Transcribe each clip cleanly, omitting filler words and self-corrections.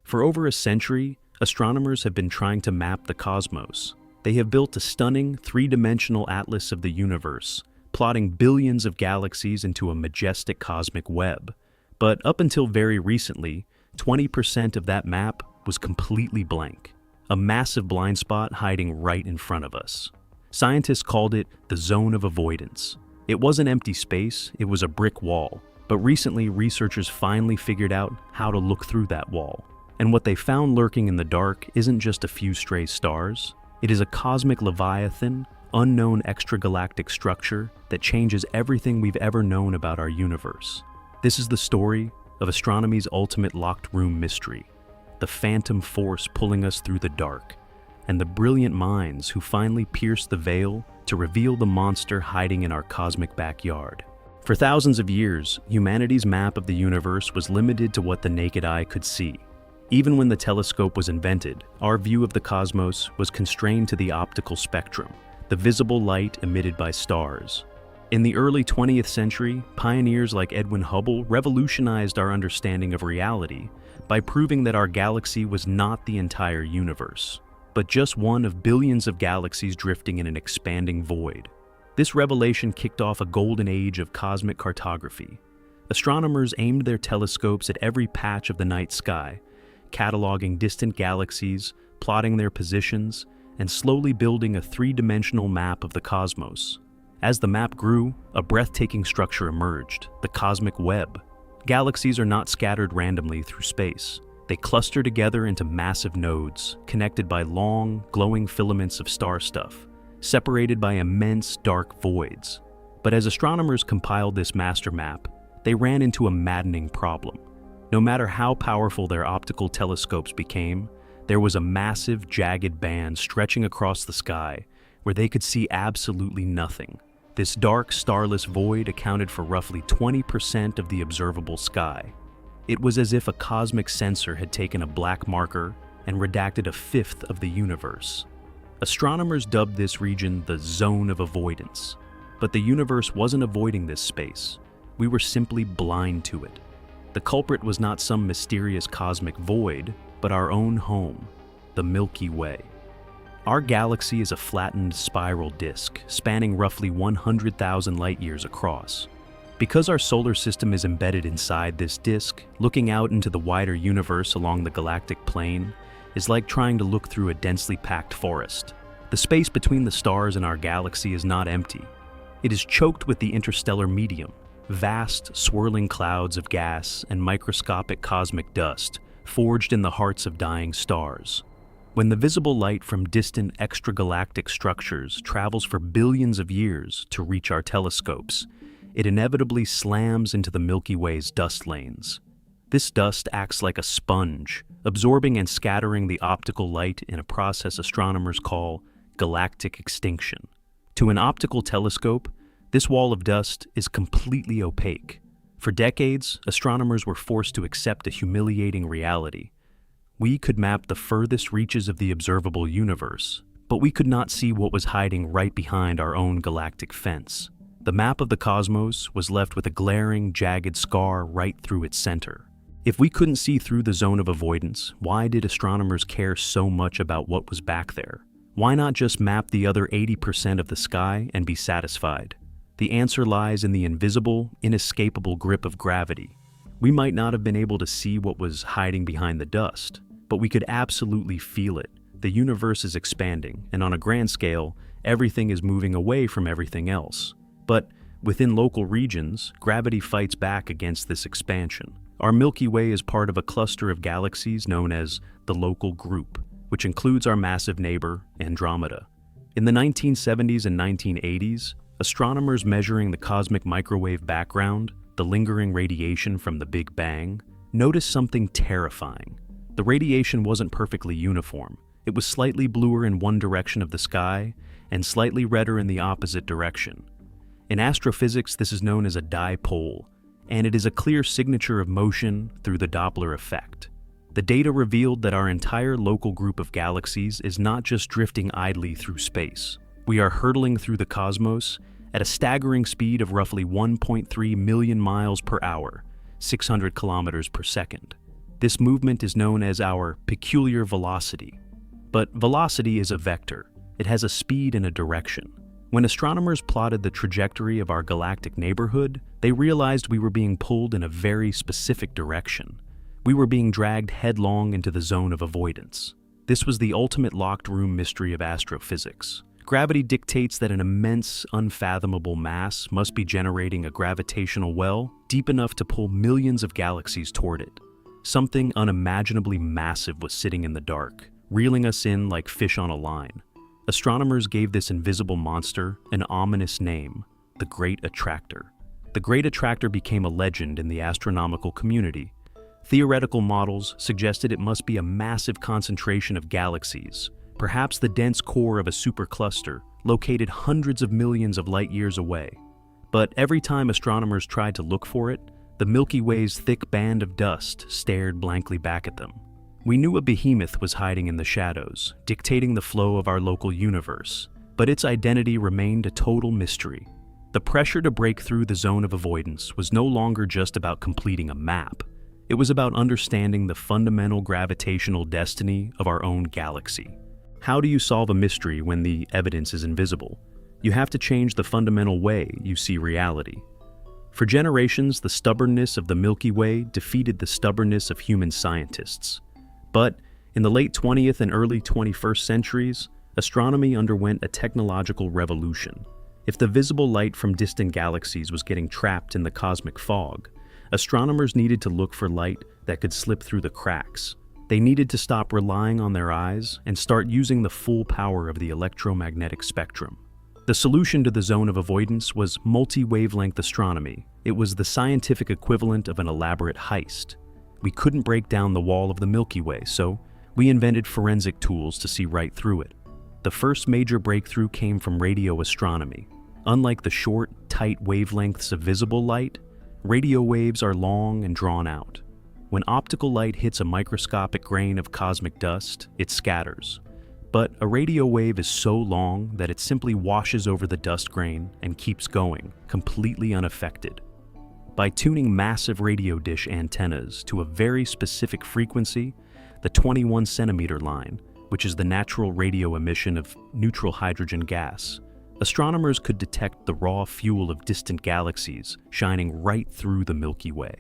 For over a century, astronomers have been trying to map the cosmos. They have built a stunning, three-dimensional atlas of the universe, plotting billions of galaxies into a majestic cosmic web. But up until very recently, 20% of that map was completely blank, a massive blind spot hiding right in front of us. Scientists called it the Zone of Avoidance. It wasn't empty space, it was a brick wall. But recently, researchers finally figured out how to look through that wall. And what they found lurking in the dark isn't just a few stray stars. It is a cosmic leviathan, unknown extragalactic structure that changes everything we've ever known about our universe. This is the story of astronomy's ultimate locked room mystery, the phantom force pulling us through the dark, and the brilliant minds who finally pierce the veil to reveal the monster hiding in our cosmic backyard. For thousands of years, humanity's map of the universe was limited to what the naked eye could see. Even when the telescope was invented, our view of the cosmos was constrained to the optical spectrum, the visible light emitted by stars. In the early 20th century, pioneers like Edwin Hubble revolutionized our understanding of reality by proving that our galaxy was not the entire universe, but just one of billions of galaxies drifting in an expanding void. This revelation kicked off a golden age of cosmic cartography. Astronomers aimed their telescopes at every patch of the night sky, cataloging distant galaxies, plotting their positions, and slowly building a three-dimensional map of the cosmos. As the map grew, a breathtaking structure emerged, the cosmic web. Galaxies are not scattered randomly through space. They cluster together into massive nodes, connected by long, glowing filaments of star stuff, separated by immense dark voids. But as astronomers compiled this master map, they ran into a maddening problem. No matter how powerful their optical telescopes became, there was a massive, jagged band stretching across the sky where they could see absolutely nothing. This dark, starless void accounted for roughly 20% of the observable sky. It was as if a cosmic censor had taken a black marker and redacted a fifth of the universe. Astronomers dubbed this region the Zone of Avoidance. But the universe wasn't avoiding this space. We were simply blind to it. The culprit was not some mysterious cosmic void, but our own home, the Milky Way. Our galaxy is a flattened spiral disk, spanning roughly 100,000 light-years across. Because our solar system is embedded inside this disk, looking out into the wider universe along the galactic plane is like trying to look through a densely packed forest. The space between the stars in our galaxy is not empty. It is choked with the interstellar medium, vast, swirling clouds of gas and microscopic cosmic dust forged in the hearts of dying stars. When the visible light from distant extragalactic structures travels for billions of years to reach our telescopes, it inevitably slams into the Milky Way's dust lanes. This dust acts like a sponge, absorbing and scattering the optical light in a process astronomers call galactic extinction. To an optical telescope, this wall of dust is completely opaque. For decades, astronomers were forced to accept a humiliating reality. We could map the furthest reaches of the observable universe, but we could not see what was hiding right behind our own galactic fence. The map of the cosmos was left with a glaring, jagged scar right through its center. If we couldn't see through the zone of avoidance, why did astronomers care so much about what was back there? Why not just map the other 80% of the sky and be satisfied? The answer lies in the invisible, inescapable grip of gravity. We might not have been able to see what was hiding behind the dust, but we could absolutely feel it. The universe is expanding, and on a grand scale, everything is moving away from everything else. But within local regions, gravity fights back against this expansion. Our Milky Way is part of a cluster of galaxies known as the Local Group, which includes our massive neighbor, Andromeda. In the 1970s and 1980s, astronomers measuring the cosmic microwave background, the lingering radiation from the Big Bang, noticed something terrifying. The radiation wasn't perfectly uniform. It was slightly bluer in one direction of the sky and slightly redder in the opposite direction. In astrophysics, this is known as a dipole, and it is a clear signature of motion through the Doppler effect. The data revealed that our entire local group of galaxies is not just drifting idly through space. We are hurtling through the cosmos at a staggering speed of roughly 1.3 million miles per hour, 600 kilometers per second. This movement is known as our peculiar velocity. But velocity is a vector. It has a speed and a direction. When astronomers plotted the trajectory of our galactic neighborhood, they realized we were being pulled in a very specific direction. We were being dragged headlong into the zone of avoidance. This was the ultimate locked-room mystery of astrophysics. Gravity dictates that an immense, unfathomable mass must be generating a gravitational well deep enough to pull millions of galaxies toward it. Something unimaginably massive was sitting in the dark, reeling us in like fish on a line. Astronomers gave this invisible monster an ominous name, the Great Attractor. The Great Attractor became a legend in the astronomical community. Theoretical models suggested it must be a massive concentration of galaxies, perhaps the dense core of a supercluster located hundreds of millions of light years away. But every time astronomers tried to look for it, the Milky Way's thick band of dust stared blankly back at them. We knew a behemoth was hiding in the shadows, dictating the flow of our local universe, but its identity remained a total mystery. The pressure to break through the zone of avoidance was no longer just about completing a map. It was about understanding the fundamental gravitational destiny of our own galaxy. How do you solve a mystery when the evidence is invisible? You have to change the fundamental way you see reality. For generations, the stubbornness of the Milky Way defeated the stubbornness of human scientists. But in the late 20th and early 21st centuries, astronomy underwent a technological revolution. If the visible light from distant galaxies was getting trapped in the cosmic fog, astronomers needed to look for light that could slip through the cracks. They needed to stop relying on their eyes and start using the full power of the electromagnetic spectrum. The solution to the zone of avoidance was multi-wavelength astronomy. It was the scientific equivalent of an elaborate heist. We couldn't break down the wall of the Milky Way, so we invented forensic tools to see right through it. The first major breakthrough came from radio astronomy. Unlike the short, tight wavelengths of visible light, radio waves are long and drawn out. When optical light hits a microscopic grain of cosmic dust, it scatters. But a radio wave is so long that it simply washes over the dust grain and keeps going, completely unaffected. By tuning massive radio dish antennas to a very specific frequency, the 21 centimeter line, which is the natural radio emission of neutral hydrogen gas, astronomers could detect the raw fuel of distant galaxies shining right through the Milky Way.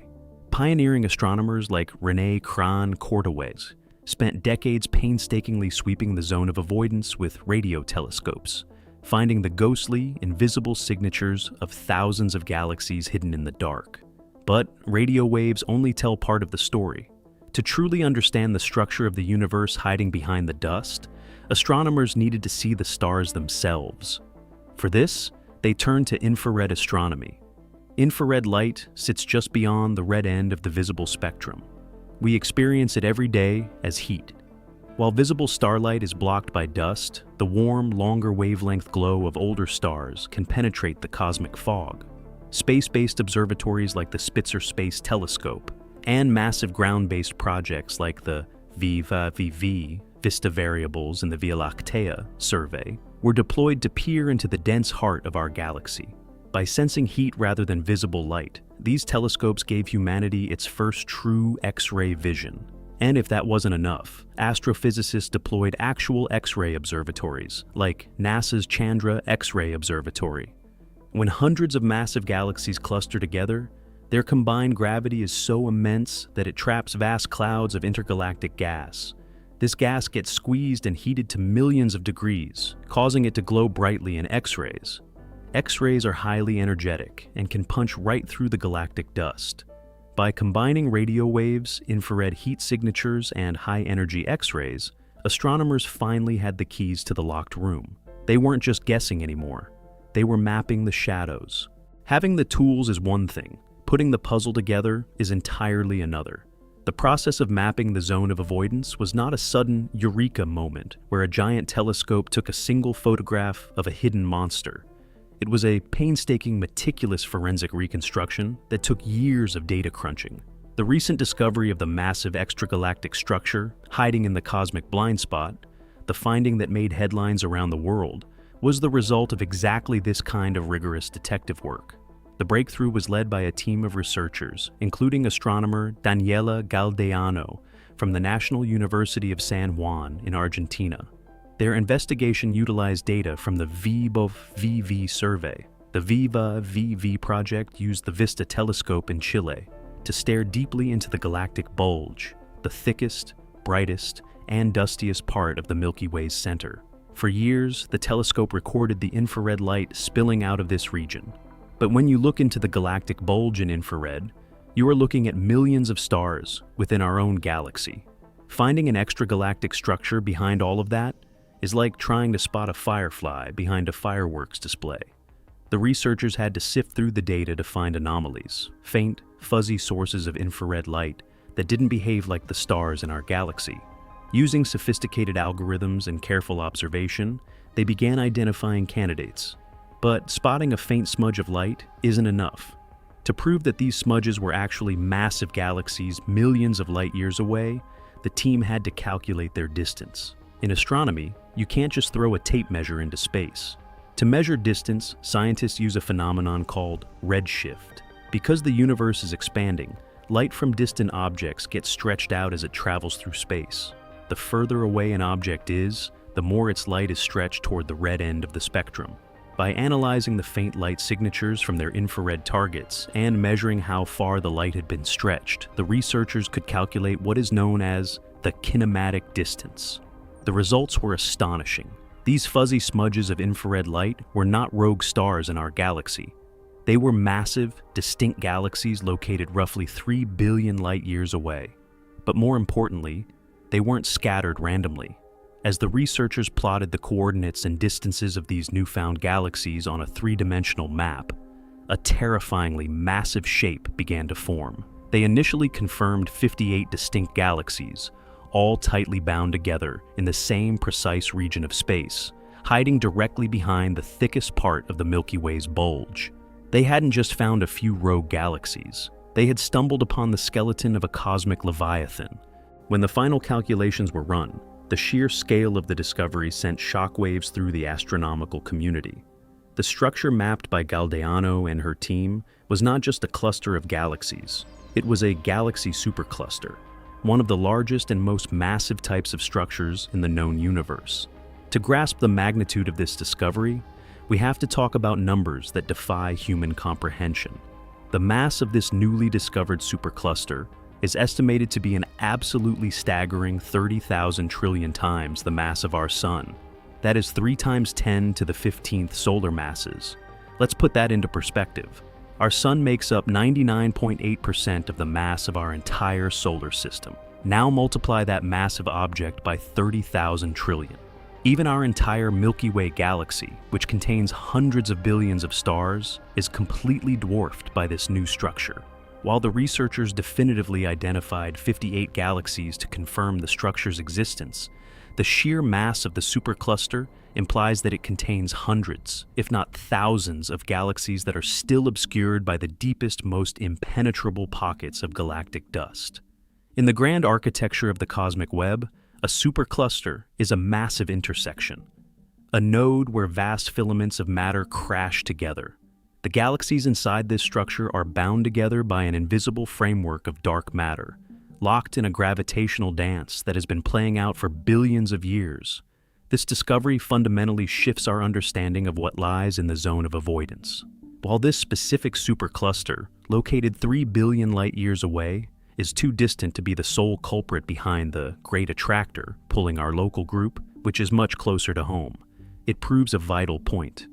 Pioneering astronomers like René Cran-Cordawes spent decades painstakingly sweeping the zone of avoidance with radio telescopes, finding the ghostly, invisible signatures of thousands of galaxies hidden in the dark. But radio waves only tell part of the story. To truly understand the structure of the universe hiding behind the dust, astronomers needed to see the stars themselves. For this, they turned to infrared astronomy. Infrared light sits just beyond the red end of the visible spectrum. We experience it every day as heat. While visible starlight is blocked by dust, the warm, longer wavelength glow of older stars can penetrate the cosmic fog. Space-based observatories like the Spitzer Space Telescope and massive ground-based projects like the Viva VV, Vista Variables, and the Via Lactea survey were deployed to peer into the dense heart of our galaxy. By sensing heat rather than visible light, these telescopes gave humanity its first true X-ray vision. And if that wasn't enough, astrophysicists deployed actual X-ray observatories, like NASA's Chandra X-ray Observatory. When hundreds of massive galaxies cluster together, their combined gravity is so immense that it traps vast clouds of intergalactic gas. This gas gets squeezed and heated to millions of degrees, causing it to glow brightly in X-rays. X-rays are highly energetic and can punch right through the galactic dust. By combining radio waves, infrared heat signatures, and high-energy X-rays, astronomers finally had the keys to the locked room. They weren't just guessing anymore. They were mapping the shadows. Having the tools is one thing. Putting the puzzle together is entirely another. The process of mapping the zone of avoidance was not a sudden eureka moment where a giant telescope took a single photograph of a hidden monster. It was a painstaking, meticulous forensic reconstruction that took years of data crunching. The recent discovery of the massive extragalactic structure hiding in the cosmic blind spot, the finding that made headlines around the world, was the result of exactly this kind of rigorous detective work. The breakthrough was led by a team of researchers, including astronomer Daniela Galdeano from the National University of San Juan in Argentina. Their investigation utilized data from the VIVA survey. The VIVA project used the VISTA telescope in Chile to stare deeply into the galactic bulge, the thickest, brightest, and dustiest part of the Milky Way's center. For years, the telescope recorded the infrared light spilling out of this region. But when you look into the galactic bulge in infrared, you are looking at millions of stars within our own galaxy. Finding an extragalactic structure behind all of that is like trying to spot a firefly behind a fireworks display. The researchers had to sift through the data to find anomalies, faint, fuzzy sources of infrared light that didn't behave like the stars in our galaxy. Using sophisticated algorithms and careful observation, they began identifying candidates. But spotting a faint smudge of light isn't enough. To prove that these smudges were actually massive galaxies millions of light years away, the team had to calculate their distance. In astronomy, you can't just throw a tape measure into space. To measure distance, scientists use a phenomenon called redshift. Because the universe is expanding, light from distant objects gets stretched out as it travels through space. The further away an object is, the more its light is stretched toward the red end of the spectrum. By analyzing the faint light signatures from their infrared targets and measuring how far the light had been stretched, the researchers could calculate what is known as the kinematic distance. The results were astonishing. These fuzzy smudges of infrared light were not rogue stars in our galaxy. They were massive, distinct galaxies located roughly 3 billion light years away. But more importantly, they weren't scattered randomly. As the researchers plotted the coordinates and distances of these newfound galaxies on a three-dimensional map, a terrifyingly massive shape began to form. They initially confirmed 58 distinct galaxies, all tightly bound together in the same precise region of space, hiding directly behind the thickest part of the Milky Way's bulge. They hadn't just found a few rogue galaxies. They had stumbled upon the skeleton of a cosmic leviathan. When the final calculations were run, the sheer scale of the discovery sent shockwaves through the astronomical community. The structure mapped by Galdeano and her team was not just a cluster of galaxies. It was a galaxy supercluster, one of the largest and most massive types of structures in the known universe. To grasp the magnitude of this discovery, we have to talk about numbers that defy human comprehension. The mass of this newly discovered supercluster is estimated to be an absolutely staggering 30,000 trillion times the mass of our Sun. That is 3 times 10 to the 15th solar masses. Let's put that into perspective. Our Sun makes up 99.8% of the mass of our entire solar system. Now multiply that massive object by 30,000 trillion. Even our entire Milky Way galaxy, which contains hundreds of billions of stars, is completely dwarfed by this new structure. While the researchers definitively identified 58 galaxies to confirm the structure's existence, the sheer mass of the supercluster implies that it contains hundreds, if not thousands, of galaxies that are still obscured by the deepest, most impenetrable pockets of galactic dust. In the grand architecture of the cosmic web, a supercluster is a massive intersection, a node where vast filaments of matter crash together. The galaxies inside this structure are bound together by an invisible framework of dark matter, locked in a gravitational dance that has been playing out for billions of years. This discovery fundamentally shifts our understanding of what lies in the Zone of Avoidance. While this specific supercluster, located 3 billion light years away, is too distant to be the sole culprit behind the Great Attractor pulling our local group, which is much closer to home, it proves a vital point.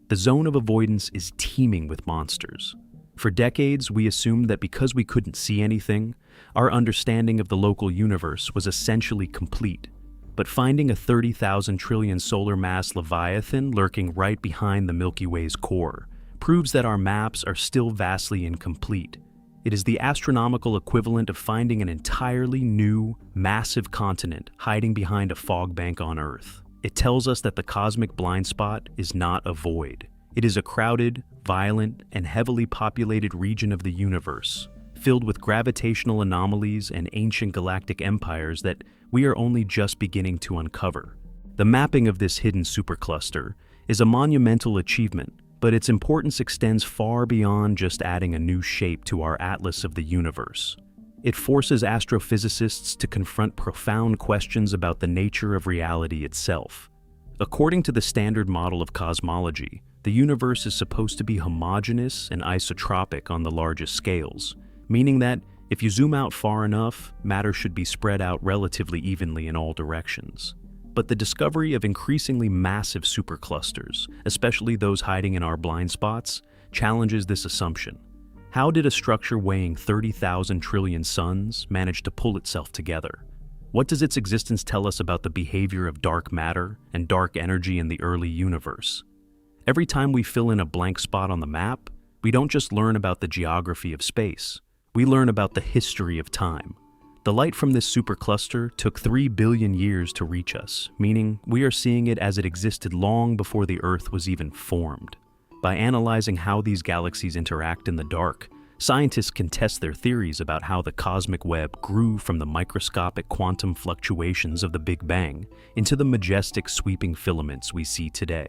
The Zone of Avoidance is teeming with monsters. For decades, we assumed that because we couldn't see anything, our understanding of the local universe was essentially complete. But finding a 30,000 trillion solar mass leviathan lurking right behind the Milky Way's core proves that our maps are still vastly incomplete. It is the astronomical equivalent of finding an entirely new, massive continent hiding behind a fog bank on Earth. It tells us that the cosmic blind spot is not a void. It is a crowded, violent, and heavily populated region of the universe, filled with gravitational anomalies and ancient galactic empires that we are only just beginning to uncover. The mapping of this hidden supercluster is a monumental achievement but its importance extends far beyond just adding a new shape to our atlas of the universe. It forces astrophysicists to confront profound questions about the nature of reality itself. According to the standard model of cosmology, the universe is supposed to be homogeneous and isotropic on the largest scales, meaning that if you zoom out far enough, matter should be spread out relatively evenly in all directions. But the discovery of increasingly massive superclusters, especially those hiding in our blind spots, challenges this assumption. How did a structure weighing 30,000 trillion suns manage to pull itself together? What does its existence tell us about the behavior of dark matter and dark energy in the early universe? Every time we fill in a blank spot on the map, we don't just learn about the geography of space. We learn about the history of time. The light from this supercluster took 3 billion years to reach us, meaning we are seeing it as it existed long before the Earth was even formed. By analyzing how these galaxies interact in the dark, scientists can test their theories about how the cosmic web grew from the microscopic quantum fluctuations of the Big Bang into the majestic sweeping filaments we see today.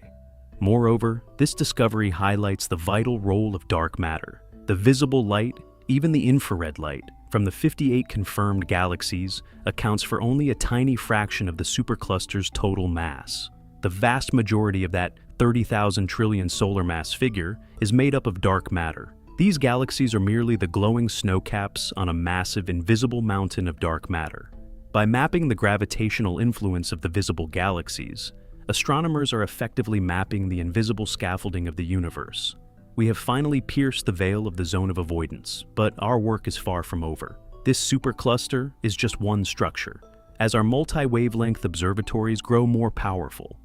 Moreover, this discovery highlights the vital role of dark matter. The visible light, even the infrared light, from the 58 confirmed galaxies accounts for only a tiny fraction of the supercluster's total mass. The vast majority of that 30,000 trillion solar mass figure is made up of dark matter. These galaxies are merely the glowing snowcaps on a massive invisible mountain of dark matter. By mapping the gravitational influence of the visible galaxies, astronomers are effectively mapping the invisible scaffolding of the universe. We have finally pierced the veil of the zone of avoidance, but our work is far from over. This supercluster is just one structure. As our multi-wavelength observatories grow more powerful,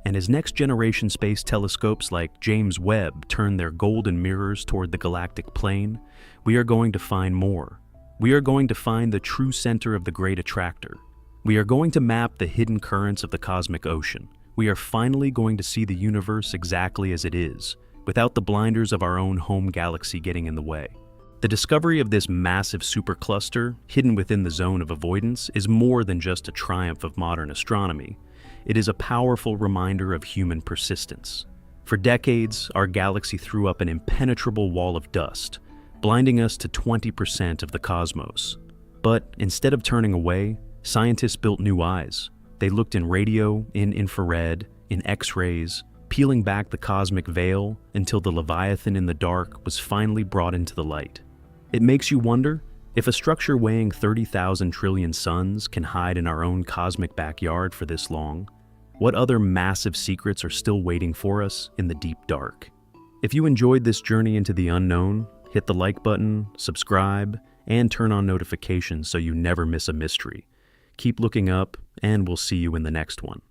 and as next-generation space telescopes like James Webb turn their golden mirrors toward the galactic plane, we are going to find more. We are going to find the true center of the Great Attractor. We are going to map the hidden currents of the cosmic ocean. We are finally going to see the universe exactly as it is, without the blinders of our own home galaxy getting in the way. The discovery of this massive supercluster, hidden within the zone of avoidance, is more than just a triumph of modern astronomy. It is a powerful reminder of human persistence. For decades, our galaxy threw up an impenetrable wall of dust, blinding us to 20% of the cosmos. But instead of turning away, scientists built new eyes. They looked in radio, in infrared, in X-rays, peeling back the cosmic veil until the Leviathan in the dark was finally brought into the light. It makes you wonder, if a structure weighing 30,000 trillion suns can hide in our own cosmic backyard for this long, what other massive secrets are still waiting for us in the deep dark? If you enjoyed this journey into the unknown, hit the like button, subscribe, and turn on notifications so you never miss a mystery. Keep looking up, and we'll see you in the next one.